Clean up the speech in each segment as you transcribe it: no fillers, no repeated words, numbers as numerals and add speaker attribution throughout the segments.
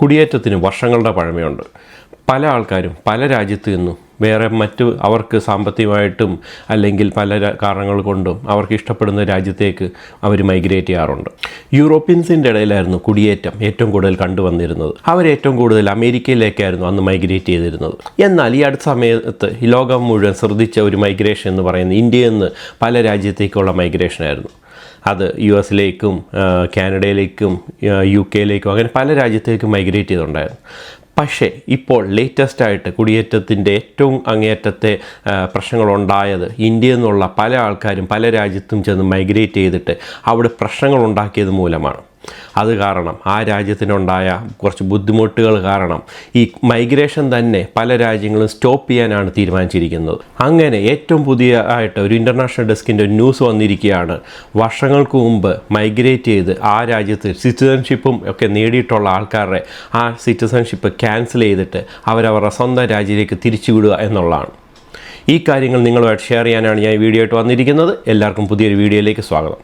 Speaker 1: കുടിയേറ്റത്തിന് വർഷങ്ങളുടെ പഴമയുണ്ട്. പല ആൾക്കാരും പല രാജ്യത്തു നിന്നും വേറെ അവർക്ക് സാമ്പത്തികമായിട്ടും അല്ലെങ്കിൽ പല കാരണങ്ങൾ കൊണ്ടും അവർക്ക് ഇഷ്ടപ്പെടുന്ന രാജ്യത്തേക്ക് അവർ മൈഗ്രേറ്റ് ചെയ്യാറുണ്ട്. യൂറോപ്യൻസിൻ്റെ ഇടയിലായിരുന്നു കുടിയേറ്റം ഏറ്റവും കൂടുതൽ കണ്ടുവന്നിരുന്നത്. അവരേറ്റവും കൂടുതൽ അമേരിക്കയിലേക്കായിരുന്നു അന്ന് മൈഗ്രേറ്റ് ചെയ്തിരുന്നത്. എന്നാൽ ഈ അടുത്ത സമയത്ത് ഈ ലോകം മുഴുവൻ ശ്രദ്ധിച്ച ഒരു മൈഗ്രേഷൻ എന്ന് പറയുന്നത് ഇന്ത്യയിൽ നിന്ന് പല രാജ്യത്തേക്കുള്ള മൈഗ്രേഷനായിരുന്നു. അത് US-ലേക്കും കാനഡയിലേക്കും UK-ലേക്കും അങ്ങനെ പല രാജ്യത്തേക്കും മൈഗ്രേറ്റ് ചെയ്തിട്ടുണ്ടായിരുന്നു. പക്ഷേ ഇപ്പോൾ ലേറ്റസ്റ്റായിട്ട് കുടിയേറ്റത്തിൻ്റെ ഏറ്റവും അങ്ങേയറ്റത്തെ പ്രശ്നങ്ങളുണ്ടായത് ഇന്ത്യയിൽ നിന്നുള്ള പല ആൾക്കാരും പല രാജ്യത്തും ചെന്ന് മൈഗ്രേറ്റ് ചെയ്തിട്ട് അവിടെ പ്രശ്നങ്ങളുണ്ടാക്കിയത് മൂലമാണ്. അത് കാരണം ആ രാജ്യത്തിനുണ്ടായ കുറച്ച് ബുദ്ധിമുട്ടുകൾ കാരണം ഈ മൈഗ്രേഷൻ തന്നെ പല രാജ്യങ്ങളും സ്റ്റോപ്പ് ചെയ്യാനാണ് തീരുമാനിച്ചിരിക്കുന്നത്. അങ്ങനെ ഏറ്റവും പുതിയതായിട്ട് ഒരു ഇൻ്റർനാഷണൽ ഡെസ്കിൻ്റെ ഒരു ന്യൂസ് വന്നിരിക്കുകയാണ്. വർഷങ്ങൾക്ക് മുമ്പ് മൈഗ്രേറ്റ് ചെയ്ത് ആ രാജ്യത്ത് സിറ്റിസൺഷിപ്പും ഒക്കെ നേടിയിട്ടുള്ള ആൾക്കാരുടെ ആ സിറ്റിസൺഷിപ്പ് ക്യാൻസൽ ചെയ്തിട്ട് അവരവരുടെ സ്വന്തം രാജ്യത്തേക്ക് തിരിച്ചുവിടുക എന്നുള്ളതാണ്. ഈ കാര്യങ്ങൾ നിങ്ങളുമായിട്ട് ഷെയർ ചെയ്യാനാണ് ഞാൻ ഈ വീഡിയോ ആയിട്ട് വന്നിരിക്കുന്നത്. എല്ലാവർക്കും പുതിയൊരു വീഡിയോയിലേക്ക് സ്വാഗതം.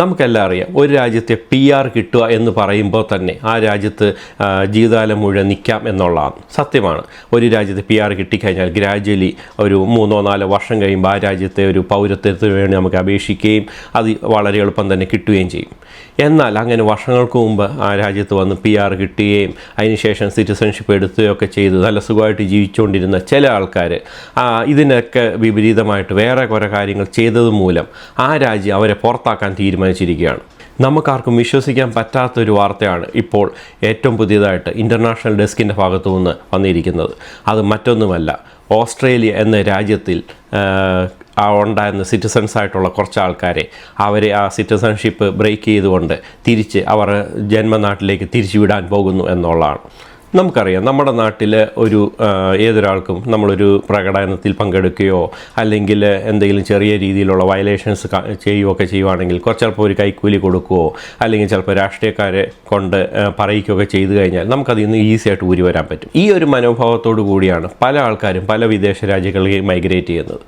Speaker 1: നമുക്കെല്ലാം അറിയാം, ഒരു രാജ്യത്തെ PR കിട്ടുക എന്ന് പറയുമ്പോൾ തന്നെ ആ രാജ്യത്ത് ജീവിതകാലം മുഴുവൻ നിൽക്കാം എന്നുള്ളതാണ്. സത്യമാണ്. ഒരു രാജ്യത്ത് PR കിട്ടിക്കഴിഞ്ഞാൽ ഗ്രാജ്വലി ഒരു 3-4 വർഷം കഴിയുമ്പോൾ ആ രാജ്യത്തെ ഒരു പൗരത്വത്തിന് വേണ്ടി നമുക്ക് അപേക്ഷിക്കുകയും അത് വളരെ എളുപ്പം തന്നെ കിട്ടുകയും ചെയ്യും. എന്നാൽ അങ്ങനെ വർഷങ്ങൾക്ക് മുമ്പ് ആ രാജ്യത്ത് വന്ന് PR കിട്ടുകയും അതിനുശേഷം സിറ്റിസൺഷിപ്പ് എടുക്കുകയൊക്കെ ചെയ്ത് നല്ല സുഖമായിട്ട് ജീവിച്ചുകൊണ്ടിരുന്ന ചില ആൾക്കാർ ഇതിനൊക്കെ വിപരീതമായിട്ട് വേറെ കുറേ കാര്യങ്ങൾ ചെയ്തത് മൂലം ആ രാജ്യം അവരെ പുറത്താക്കാൻ തീരുമാനിച്ചിരിക്കുകയാണ്. നമുക്കാർക്കും വിശ്വസിക്കാൻ പറ്റാത്തൊരു വാർത്തയാണ് ഇപ്പോൾ ഏറ്റവും പുതിയതായിട്ട് ഇൻ്റർനാഷണൽ ഡെസ്കിൻ്റെ ഭാഗത്തു നിന്ന് വന്നിരിക്കുന്നത്. അത് മറ്റൊന്നുമല്ല, ഓസ്ട്രേലിയ എന്ന രാജ്യത്തിൽ ഉണ്ടായിരുന്ന സിറ്റിസൺസ് ആയിട്ടുള്ള കുറച്ച് ആൾക്കാരെ അവരെ ആ സിറ്റിസൺഷിപ്പ് ബ്രേക്ക് ചെയ്തുകൊണ്ട് തിരിച്ച് അവർ ജന്മനാട്ടിലേക്ക് തിരിച്ചു വിടാൻ പോകുന്നു എന്നുള്ളതാണ്. നമുക്കറിയാം, നമ്മുടെ നാട്ടിൽ ഏതൊരാൾക്കും നമ്മളൊരു പ്രകടനത്തിൽ പങ്കെടുക്കുകയോ അല്ലെങ്കിൽ എന്തെങ്കിലും ചെറിയ രീതിയിലുള്ള വയലേഷൻസ് ചെയ്യുകയൊക്കെ ചെയ്യുവാണെങ്കിൽ ചിലപ്പോൾ ഒരു കൈക്കൂലി കൊടുക്കുകയോ അല്ലെങ്കിൽ ചിലപ്പോൾ രാഷ്ട്രീയക്കാരെ കൊണ്ട് പറയിക്കുകയൊക്കെ ചെയ്തു കഴിഞ്ഞാൽ നമുക്കതിൽ നിന്ന് ഈസി ആയിട്ട് ഊരി വരാൻ പറ്റും. ഈ ഒരു മനോഭാവത്തോടു കൂടിയാണ് പല ആൾക്കാരും പല വിദേശ രാജ്യങ്ങളിലേക്ക് മൈഗ്രേറ്റ് ചെയ്യുന്നത്.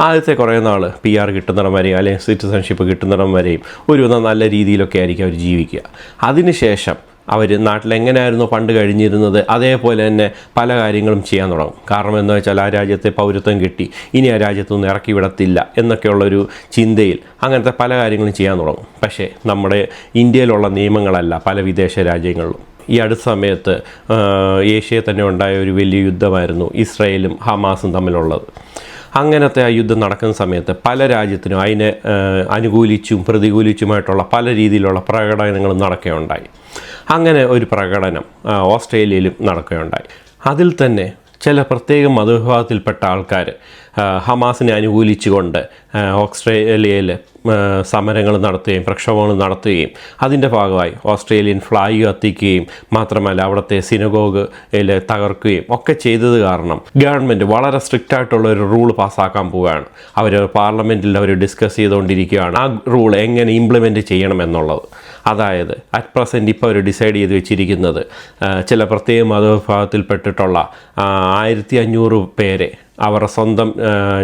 Speaker 1: ആദ്യത്തെ കുറേ നാൾ PR കിട്ടുന്നിടം വരെയും അല്ലെങ്കിൽ സിറ്റിസൺഷിപ്പ് കിട്ടുന്നിടം വരെയും ഒരു നല്ല രീതിയിലൊക്കെ ആയിരിക്കും അവർ ജീവിക്കുക. അതിനുശേഷം അവർ നാട്ടിലെങ്ങനെയായിരുന്നു പണ്ട് കഴിഞ്ഞിരുന്നത് അതേപോലെ തന്നെ പല കാര്യങ്ങളും ചെയ്യാൻ തുടങ്ങും. കാരണം എന്താ വെച്ചാൽ ആ രാജ്യത്തെ പൗരത്വം കിട്ടി, ഇനി ആ രാജ്യത്തൊന്നും ഇറക്കി വിടത്തില്ല എന്നൊക്കെയുള്ളൊരു ചിന്തയിൽ അങ്ങനത്തെ പല കാര്യങ്ങളും ചെയ്യാൻ തുടങ്ങും. പക്ഷേ നമ്മുടെ ഇന്ത്യയിലുള്ള നിയമങ്ങളല്ല പല വിദേശ രാജ്യങ്ങളിലും. ഈ അടുത്ത സമയത്ത് ഏഷ്യയിൽ തന്നെ ഉണ്ടായ ഒരു വലിയ യുദ്ധമായിരുന്നു ഇസ്രായേലും ഹമാസും തമ്മിലുള്ളത്. അങ്ങനത്തെ ആ യുദ്ധം നടക്കുന്ന സമയത്ത് പല രാജ്യത്തിനും അതിനെ അനുകൂലിച്ചും പ്രതികൂലിച്ചുമായിട്ടുള്ള പല രീതിയിലുള്ള പ്രകടനങ്ങളും നടക്കുകയുണ്ടായി. അങ്ങനെ ഒരു പ്രകടനം ഓസ്ട്രേലിയയിലും നടക്കുകയുണ്ടായി. അതിൽ തന്നെ ചില പ്രത്യേക മതവിഭാഗത്തിൽപ്പെട്ട ആൾക്കാർ ഹമാസിനെ അനുകൂലിച്ചുകൊണ്ട് ഓസ്ട്രേലിയയിൽ സമരങ്ങൾ നടത്തുകയും പ്രക്ഷോഭങ്ങൾ നടത്തുകയും അതിൻ്റെ ഭാഗമായി ഓസ്ട്രേലിയൻ ഫ്ലാഗ് കത്തിക്കുകയും മാത്രമല്ല അവിടുത്തെ സിനഗോഗിൽ തകർക്കുകയും ഒക്കെ ചെയ്തത് കാരണം ഗവൺമെൻറ് വളരെ സ്ട്രിക്റ്റ് ആയിട്ടുള്ള ഒരു റൂൾ പാസ്സാക്കാൻ പോവുകയാണ്. അവർ പാർലമെൻറ്റിൽ അവർ ഡിസ്കസ് ചെയ്തുകൊണ്ടിരിക്കുകയാണ് ആ റൂൾ എങ്ങനെ ഇംപ്ലിമെൻറ്റ് ചെയ്യണം എന്നുള്ളത്. അതായത് അറ്റ് പ്രസൻറ്റ് ഇപ്പോൾ അവർ ഡിസൈഡ് ചെയ്ത് വെച്ചിരിക്കുന്നത് ചില പ്രത്യേക മതവിഭാഗത്തിൽപ്പെട്ടിട്ടുള്ള 1500 പേരെ അവരുടെ സ്വന്തം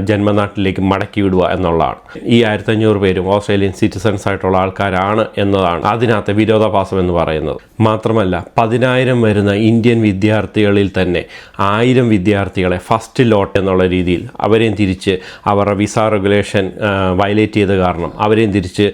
Speaker 1: ജന്മനാട്ടിലേക്ക് മടക്കി വിടുക എന്നുള്ളതാണ്. ഈ 1500 പേരും ഓസ്ട്രേലിയൻ സിറ്റിസൺസ് ആയിട്ടുള്ള ആൾക്കാരാണ് എന്നതാണ് അതിനകത്ത് വിരോധാഭാസം എന്ന് പറയുന്നത്. മാത്രമല്ല 10,000 വരുന്ന ഇന്ത്യൻ വിദ്യാർത്ഥികളിൽ തന്നെ 1000 വിദ്യാർത്ഥികളെ ഫസ്റ്റ് ലോട്ട് എന്നുള്ള രീതിയിൽ അവരെയും തിരിച്ച് അവരുടെ വിസ റെഗുലേഷൻ വയലേറ്റ് ചെയ്ത കാരണം അവരെയും തിരിച്ച്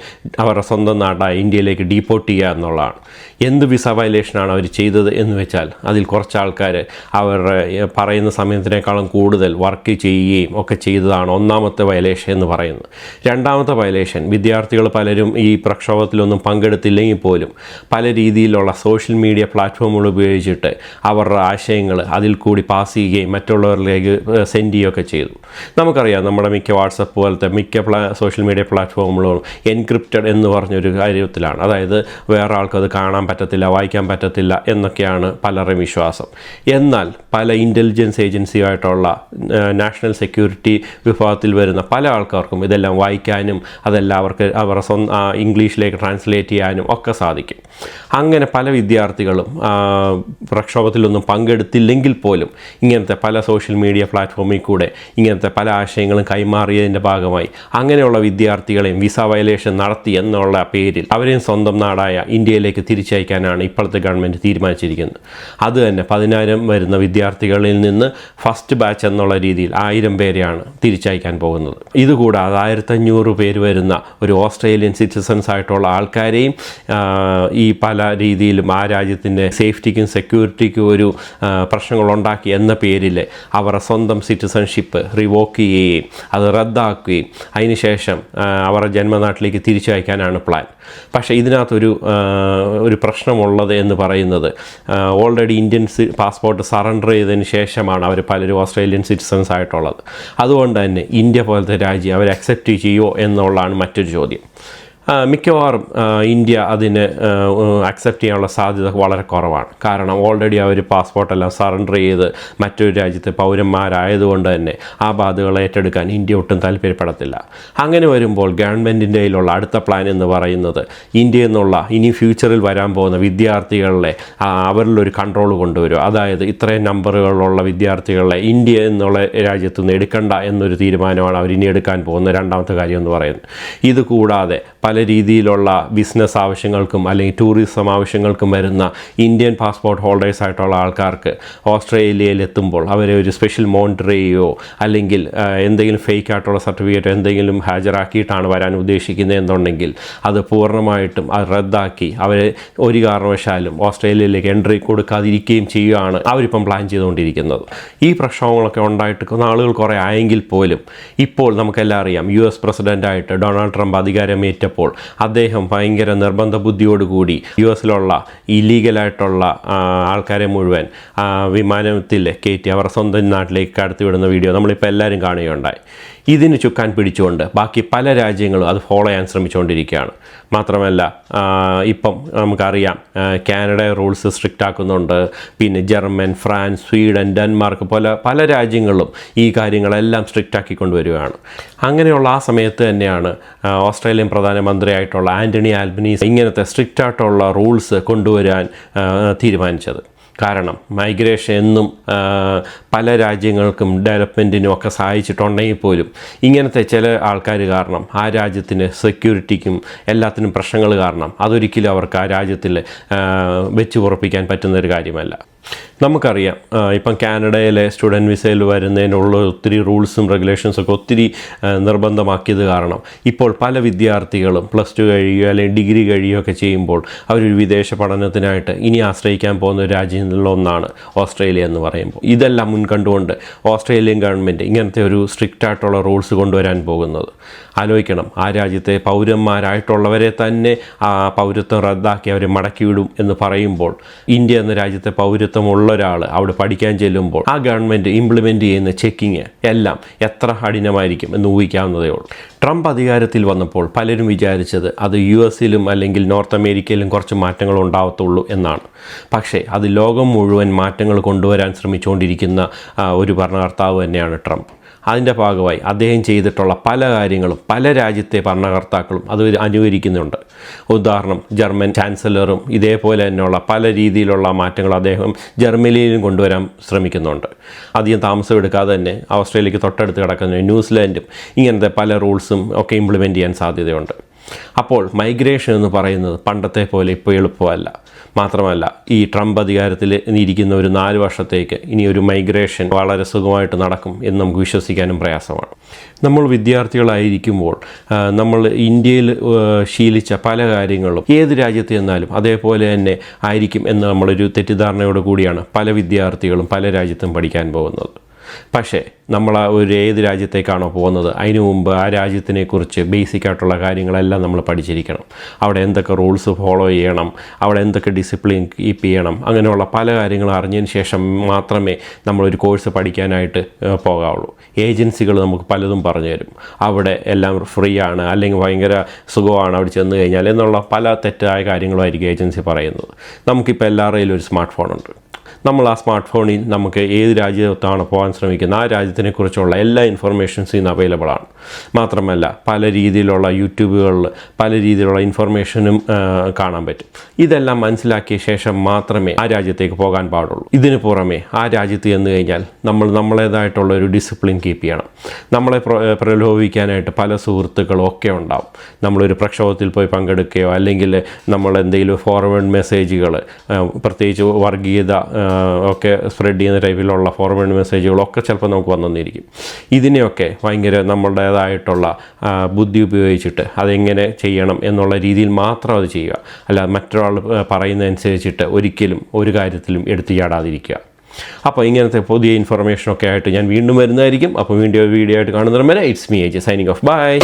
Speaker 1: അവരുടെ സ്വന്തം നാടായ ഇന്ത്യയിലേക്ക് ഡീപ്പോർട്ട് ചെയ്യുക എന്നുള്ളതാണ്. എന്ത് വിസ വയലേഷനാണ് അവർ ചെയ്തത് എന്ന് വെച്ചാൽ അതിൽ കുറച്ച് ആൾക്കാർ അവരുടെ പറയുന്ന സമയത്തിനേക്കാളും കൂടുതൽ വർക്ക് ചെയ്യുകയും ഒക്കെ ചെയ്തതാണ് ഒന്നാമത്തെ വയലേഷൻ എന്ന് പറയുന്നത്. രണ്ടാമത്തെ വയലേഷൻ, വിദ്യാർത്ഥികൾ പലരും ഈ പ്രക്ഷോഭത്തിലൊന്നും പങ്കെടുത്തില്ലെങ്കിൽ പോലും പല രീതിയിലുള്ള സോഷ്യൽ മീഡിയ പ്ലാറ്റ്ഫോമുകൾ ഉപയോഗിച്ചിട്ട് അവരുടെ ആശയങ്ങൾ അതിൽ കൂടി പാസ് ചെയ്യുകയും മറ്റുള്ളവരിലേക്ക് സെൻഡ് ചെയ്യുകയൊക്കെ ചെയ്തു. നമുക്കറിയാം, നമ്മുടെ മിക്ക വാട്സപ്പ് പോലത്തെ മിക്ക സോഷ്യൽ മീഡിയ പ്ലാറ്റ്ഫോമുകളും എൻക്രിപ്റ്റഡ് എന്ന് പറഞ്ഞൊരു കാര്യത്തിലാണ്. അതായത് വേറെ ആൾക്കത് കാണാൻ പറ്റത്തില്ല, വായിക്കാൻ പറ്റത്തില്ല എന്നൊക്കെയാണ് പലരുടെയും വിശ്വാസം. എന്നാൽ പല ഇൻ്റലിജൻസ് ഏജൻസിയായിട്ടുള്ള നാഷണൽ സെക്യൂരിറ്റി വിഭാഗത്തിൽ വരുന്ന പല ആൾക്കാർക്കും ഇതെല്ലാം വായിക്കാനും അതെല്ലാം അവർക്ക് അവരുടെ ഇംഗ്ലീഷിലേക്ക് ട്രാൻസ്ലേറ്റ് ചെയ്യാനും ഒക്കെ സാധിക്കും. അങ്ങനെ പല വിദ്യാർത്ഥികളും പ്രക്ഷോഭത്തിലൊന്നും പങ്കെടുത്തില്ലെങ്കിൽ പോലും ഇങ്ങനത്തെ പല സോഷ്യൽ മീഡിയ പ്ലാറ്റ്ഫോമിൽ കൂടെ ഇങ്ങനത്തെ പല ആശയങ്ങളും കൈമാറിയതിൻ്റെ ഭാഗമായി അങ്ങനെയുള്ള വിദ്യാർത്ഥികളെയും വിസ വയലേഷൻ നടത്തി എന്നുള്ള പേരിൽ അവരെയും സ്വന്തം നാടായ ഇന്ത്യയിലേക്ക് തിരിച്ചയക്കാനാണ് ഇപ്പോഴത്തെ ഗവൺമെൻറ് തീരുമാനിച്ചിരിക്കുന്നത്. അത് തന്നെ 10,000 വരുന്ന വിദ്യാർത്ഥികളിൽ നിന്ന് ഫസ്റ്റ് ബാച്ച് എന്നുള്ള രീതിയിൽ 1000 പേരെയാണ് തിരിച്ചയക്കാൻ പോകുന്നത്. ഇതുകൂടാതെ 1500 പേര് വരുന്ന ഒരു ഓസ്ട്രേലിയൻ സിറ്റിസൺസ് ആയിട്ടുള്ള ആൾക്കാരെയും ഈ പല രീതിയിലും ആ രാജ്യത്തിൻ്റെ സേഫ്റ്റിക്കും സെക്യൂരിറ്റിക്കും ഒരു പ്രശ്നങ്ങളുണ്ടാക്കി എന്ന പേരിൽ അവരുടെ സ്വന്തം സിറ്റിസൺഷിപ്പ് റിവോക്ക് ചെയ്യുകയും അത് റദ്ദാക്കുകയും അതിനുശേഷം അവരുടെ ജന്മനാട്ടിലേക്ക് തിരിച്ചയക്കാനാണ് പ്ലാൻ. പക്ഷേ ഇതിനകത്തൊരു പ്രശ്നമുള്ളത് എന്ന് പറയുന്നത് ഓൾറെഡി ഇന്ത്യൻ പാസ്പോർട്ട് സറണ്ടർ ചെയ്തതിന് ശേഷമാണ് അവർ പലരും ഓസ്ട്രേലിയൻ സിറ്റിസൺസ് ആയിട്ടുള്ളത്. അതുകൊണ്ട് തന്നെ ഇന്ത്യ പോലത്തെ രാജ്യം അവർ അക്സെപ്റ്റ് ചെയ്യുമോ എന്നുള്ളതാണ് മറ്റൊരു ചോദ്യം. മിക്കവാറും ഇന്ത്യ അതിന് അക്സെപ്റ്റ് ചെയ്യാനുള്ള സാധ്യത വളരെ കുറവാണ്. കാരണം ഓൾറെഡി അവർ പാസ്പോർട്ടെല്ലാം സറണ്ടർ ചെയ്ത് മറ്റൊരു രാജ്യത്തെ പൗരന്മാരായതുകൊണ്ട് തന്നെ ആ ബാധകൾ ഏറ്റെടുക്കാൻ ഇന്ത്യ ഒട്ടും താല്പര്യപ്പെടത്തില്ല. അങ്ങനെ വരുമ്പോൾ ഗവൺമെൻറ്റിൻ്റെ കയ്യിലുള്ള അടുത്ത പ്ലാൻ എന്ന് പറയുന്നത് ഇന്ത്യയിൽ നിന്നുള്ള ഇനി ഫ്യൂച്ചറിൽ വരാൻ പോകുന്ന വിദ്യാർത്ഥികളെ അവരിലൊരു കൺട്രോൾ കൊണ്ടുവരും. അതായത് ഇത്രയും നമ്പറുകളുള്ള വിദ്യാർത്ഥികളെ ഇന്ത്യ എന്നുള്ള രാജ്യത്തു നിന്ന് എടുക്കണ്ട എന്നൊരു തീരുമാനമാണ് അവർ ഇനി എടുക്കാൻ പോകുന്ന രണ്ടാമത്തെ കാര്യം എന്ന് പറയുന്നത്. ഇത് കൂടാതെ പല രീതിയിലുള്ള ബിസിനസ് ആവശ്യങ്ങൾക്കും അല്ലെങ്കിൽ ടൂറിസം ആവശ്യങ്ങൾക്കും വരുന്ന ഇന്ത്യൻ പാസ്പോർട്ട് ഹോൾഡേഴ്സ് ആയിട്ടുള്ള ആൾക്കാർക്ക് ഓസ്ട്രേലിയയിൽ എത്തുമ്പോൾ അവരെ ഒരു സ്പെഷ്യൽ മോണിറ്ററിയോ അല്ലെങ്കിൽ എന്തെങ്കിലും ഫേക്ക് ആയിട്ടുള്ള സർട്ടിഫിക്കറ്റ് എന്തെങ്കിലും ഹാജരാക്കിയിട്ടാണ് വരാൻ ഉദ്ദേശിക്കുന്നത് എന്നുണ്ടെങ്കിൽ അത് പൂർണ്ണമായിട്ടും അത് റദ്ദാക്കി അവരെ ഒരു കാരണവശാലും ഓസ്ട്രേലിയയിലേക്ക് എൻട്രി കൊടുക്കാതിരിക്കുകയും ചെയ്യുകയാണ് അവരിപ്പം പ്ലാൻ ചെയ്തുകൊണ്ടിരിക്കുന്നത്. ഈ പ്രശ്നങ്ങളൊക്കെ ഉണ്ടായിട്ട് നാളുകൾ കുറേ ആയെങ്കിൽ പോലും ഇപ്പോൾ നമുക്കെല്ലാം അറിയാം US പ്രസിഡൻ്റായിട്ട് ഡൊണാൾഡ് ട്രംപ് അധികാരമേറ്റപ്പോൾ അദ്ദേഹം ഭയങ്കര നിർബന്ധ ബുദ്ധിയോടുകൂടി US-ലുള്ള ഇല്ലീഗലായിട്ടുള്ള ആൾക്കാരെ മുഴുവൻ വിമാനത്തിൽ കയറ്റി അവരുടെ സ്വന്തം നാട്ടിലേക്ക് കടത്തിവിടുന്ന വീഡിയോ നമ്മളിപ്പോൾ എല്ലാവരും കാണുകയുണ്ടായി. ഇതിന് ചുക്കാൻ പിടിച്ചുകൊണ്ട് ബാക്കി പല രാജ്യങ്ങളും അത് ഫോളോ ചെയ്യാൻ ശ്രമിച്ചുകൊണ്ടിരിക്കുകയാണ്. മാത്രമല്ല ഇപ്പം നമുക്കറിയാം കാനഡ റൂൾസ് സ്ട്രിക്റ്റ് ആക്കുന്നുണ്ട്. പിന്നെ ജർമ്മൻ, ഫ്രാൻസ്, സ്വീഡൻ, ഡെൻമാർക്ക് പോലെ പല രാജ്യങ്ങളും ഈ കാര്യങ്ങളെല്ലാം സ്ട്രിക്റ്റ് ആക്കിക്കൊണ്ടുവരികയാണ്. അങ്ങനെയുള്ള ആ സമയത്ത് തന്നെയാണ് ഓസ്ട്രേലിയൻ പ്രധാനമന്ത്രിയായിട്ടുള്ള ആൻ്റണി ആൽബനീസ് ഇങ്ങനത്തെ സ്ട്രിക്റ്റ് ആയിട്ടുള്ള റൂൾസ് കൊണ്ടുവരാൻ തീരുമാനിച്ചത്. കാരണം മൈഗ്രേഷൻ എന്നും പല രാജ്യങ്ങൾക്കും ഡെവലപ്മെൻറ്റിനും ഒക്കെ സഹായിച്ചിട്ടുണ്ടെങ്കിൽ പോലും ഇങ്ങനത്തെ ചില ആൾക്കാർ കാരണം ആ രാജ്യത്തിന് സെക്യൂരിറ്റിക്കും എല്ലാത്തിനും പ്രശ്നങ്ങൾ കാരണം അതൊരിക്കലും അവർക്ക് ആ രാജ്യത്തിൽ വെച്ച് ഉറപ്പിക്കാൻ പറ്റുന്നൊരു കാര്യമല്ല. നമുക്കറിയാം ഇപ്പം കാനഡയിലെ സ്റ്റുഡൻറ്റ് വിസയിൽ വരുന്നതിനുള്ള ഒത്തിരി റൂൾസും റെഗുലേഷൻസൊക്കെ ഒത്തിരി നിർബന്ധമാക്കിയത് കാരണം ഇപ്പോൾ പല വിദ്യാർത്ഥികളും +2 കഴിയുകയോ അല്ലെങ്കിൽ ഡിഗ്രി കഴിയുകയൊക്കെ ചെയ്യുമ്പോൾ അവരൊരു വിദേശ പഠനത്തിനായിട്ട് ഇനി ആശ്രയിക്കാൻ പോകുന്ന ഒരു രാജ്യങ്ങളിലൊന്നാണ് ഓസ്ട്രേലിയ എന്ന് പറയുമ്പോൾ. ഇതെല്ലാം മുൻകണ്ടുകൊണ്ട് ഓസ്ട്രേലിയൻ ഗവൺമെൻറ് ഇങ്ങനത്തെ ഒരു സ്ട്രിക്റ്റ് ആയിട്ടുള്ള റൂൾസ് കൊണ്ടുവരാൻ പോകുന്നത്. ആലോചിക്കണം, ആ രാജ്യത്തെ പൗരന്മാരായിട്ടുള്ളവരെ തന്നെ ആ പൗരത്വം റദ്ദാക്കി അവരെ മടക്കിവിടും എന്ന് പറയുമ്പോൾ ഇന്ത്യ എന്ന രാജ്യത്തെ പൗരത്വമുള്ള ഒരാൾ അവിടെ പഠിക്കാൻ ചെല്ലുമ്പോൾ ആ ഗവൺമെൻറ് ഇംപ്ലിമെൻ്റ് ചെയ്യുന്ന ചെക്കിങ് എല്ലാം എത്ര കഠിനമായിരിക്കും എന്ന് ഊഹിക്കാവുന്നതേ ഉള്ളൂ. ട്രംപ് അധികാരത്തിൽ വന്നപ്പോൾ പലരും വിചാരിച്ചത് അത് US-ലും അല്ലെങ്കിൽ നോർത്ത് അമേരിക്കയിലും കുറച്ച് മാറ്റങ്ങൾ ഉണ്ടാവത്തുള്ളൂ എന്നാണ്. പക്ഷേ അത് ലോകം മുഴുവൻ മാറ്റങ്ങൾ കൊണ്ടുവരാൻ ശ്രമിച്ചുകൊണ്ടിരിക്കുന്ന ഒരു ഭരണകർത്താവ് തന്നെയാണ് ട്രംപ്. അതിൻ്റെ ഭാഗമായി അദ്ദേഹം ചെയ്തിട്ടുള്ള പല കാര്യങ്ങളും പല രാജ്യത്തെ ഭരണകർത്താക്കളും അത് അനുകരിക്കുന്നുണ്ട്. ഉദാഹരണം, ജർമ്മൻ ചാൻസലറും ഇതേപോലെ തന്നെയുള്ള പല രീതിയിലുള്ള മാറ്റങ്ങൾ അദ്ദേഹം ജർമ്മനിയിലും കൊണ്ടുവരാൻ ശ്രമിക്കുന്നുണ്ട്. അധികം താമസം എടുക്കാതെ തന്നെ ഓസ്ട്രേലിയക്ക് തൊട്ടടുത്ത് കിടക്കുന്ന ന്യൂസിലാൻഡും ഇങ്ങനത്തെ പല റൂൾസും ഒക്കെ ഇംപ്ലിമെൻ്റ് ചെയ്യാൻ സാധ്യതയുണ്ട്. അപ്പോൾ മൈഗ്രേഷൻ എന്ന് പറയുന്നത് പണ്ടത്തെ പോലെ ഇപ്പോൾ എളുപ്പമല്ല. മാത്രമല്ല ഈ ട്രംപ് അധികാരത്തിൽ ഇരിക്കുന്ന ഒരു 4 വർഷത്തേക്ക് ഇനി ഒരു മൈഗ്രേഷൻ വളരെ സുഖമായിട്ട് നടക്കും എന്ന് നമുക്ക് വിശ്വസിക്കാനും പ്രയാസമാണ്. നമ്മൾ വിദ്യാർത്ഥികളായിരിക്കുമ്പോൾ നമ്മൾ ഇന്ത്യയിൽ ശീലിച്ച പല കാര്യങ്ങളും ഏത് രാജ്യത്ത് ചെന്നാലും അതേപോലെ തന്നെ ആയിരിക്കും എന്ന് നമ്മളൊരു തെറ്റിദ്ധാരണയോട് കൂടിയാണ് പല വിദ്യാർത്ഥികളും പല രാജ്യത്തും പഠിക്കാൻ പോകുന്നത്. പക്ഷേ നമ്മൾ ഏത് രാജ്യത്തേക്കാണോ പോകുന്നത് അതിനു മുമ്പ് ആ രാജ്യത്തിനെക്കുറിച്ച് ബേസിക് ആയിട്ടുള്ള കാര്യങ്ങളെല്ലാം നമ്മൾ പഠിച്ചിരിക്കണം. അവിടെ എന്തൊക്കെ റൂൾസ് ഫോളോ ചെയ്യണം, അവിടെ എന്തൊക്കെ ഡിസിപ്ലിൻ കീപ്പ് ചെയ്യണം, അങ്ങനെയുള്ള പല കാര്യങ്ങളും അറിഞ്ഞതിന് ശേഷം മാത്രമേ നമ്മളൊരു കോഴ്സ് പഠിക്കാനായിട്ട് പോകാവുള്ളൂ. ഏജൻസികൾ നമുക്ക് പലതും പറഞ്ഞു തരും, അവിടെ എല്ലാം ഫ്രീ ആണ് അല്ലെങ്കിൽ ഭയങ്കര സുഖമാണ് അവിടെ ചെന്ന് കഴിഞ്ഞാൽ എന്നുള്ള പല തെറ്റായ കാര്യങ്ങളുമായിരിക്കും ഏജൻസി പറയുന്നത്. നമുക്കിപ്പോൾ എല്ലാവരുടെയും ഒരു സ്മാർട്ട് ഫോണുണ്ട്. നമ്മൾ ആ സ്മാർട്ട് ഫോണിൽ നമുക്ക് ഏത് രാജ്യത്താണ് പോകാൻ ശ്രമിക്കുന്നത് ആ രാജ്യത്തിനെക്കുറിച്ചുള്ള എല്ലാ ഇൻഫർമേഷൻസും ഇന്ന് അവൈലബിൾ ആണ്. മാത്രമല്ല പല രീതിയിലുള്ള യൂട്യൂബുകളിൽ പല രീതിയിലുള്ള ഇൻഫർമേഷനും കാണാൻ പറ്റും. ഇതെല്ലാം മനസ്സിലാക്കിയ ശേഷം മാത്രമേ ആ രാജ്യത്തേക്ക് പോകാൻ പാടുള്ളൂ. ഇതിന് പുറമെ ആ രാജ്യത്ത് ചെന്ന് കഴിഞ്ഞാൽ നമ്മളേതായിട്ടുള്ള ഒരു ഡിസിപ്ലിൻ കീപ്പ് ചെയ്യണം. നമ്മളെ പ്രലോഭിക്കാനായിട്ട് പല സുഹൃത്തുക്കളും ഒക്കെ ഉണ്ടാവും. നമ്മളൊരു പ്രക്ഷോഭത്തിൽ പോയി പങ്കെടുക്കുകയോ അല്ലെങ്കിൽ നമ്മൾ എന്തെങ്കിലും ഫോർവേഡ് മെസ്സേജുകൾ, പ്രത്യേകിച്ച് വർഗീയത ഒക്കെ സ്പ്രെഡ് ചെയ്യുന്ന ടൈപ്പിലുള്ള ഫോർവേഡ് മെസ്സേജുകളൊക്കെ ചിലപ്പോൾ നമുക്ക് വന്നിരിക്കും. ഇതിനെയൊക്കെ ഭയങ്കര നമ്മളുടേതായിട്ടുള്ള ബുദ്ധി ഉപയോഗിച്ചിട്ട് അതെങ്ങനെ ചെയ്യണം എന്നുള്ള രീതിയിൽ മാത്രം അത് ചെയ്യുക. അല്ലാതെ മറ്റൊരാൾ പറയുന്നതനുസരിച്ചിട്ട് ഒരിക്കലും ഒരു കാര്യത്തിലും എടുത്തു ചാടാതിരിക്കുക. അപ്പോൾ ഇങ്ങനത്തെ പുതിയ ഇൻഫർമേഷനൊക്കെ ആയിട്ട് ഞാൻ വീണ്ടും വരുന്നതായിരിക്കും. അപ്പോൾ വീഡിയോ ആയിട്ട് കാണുന്നവരെ it's me AJ signing off. By.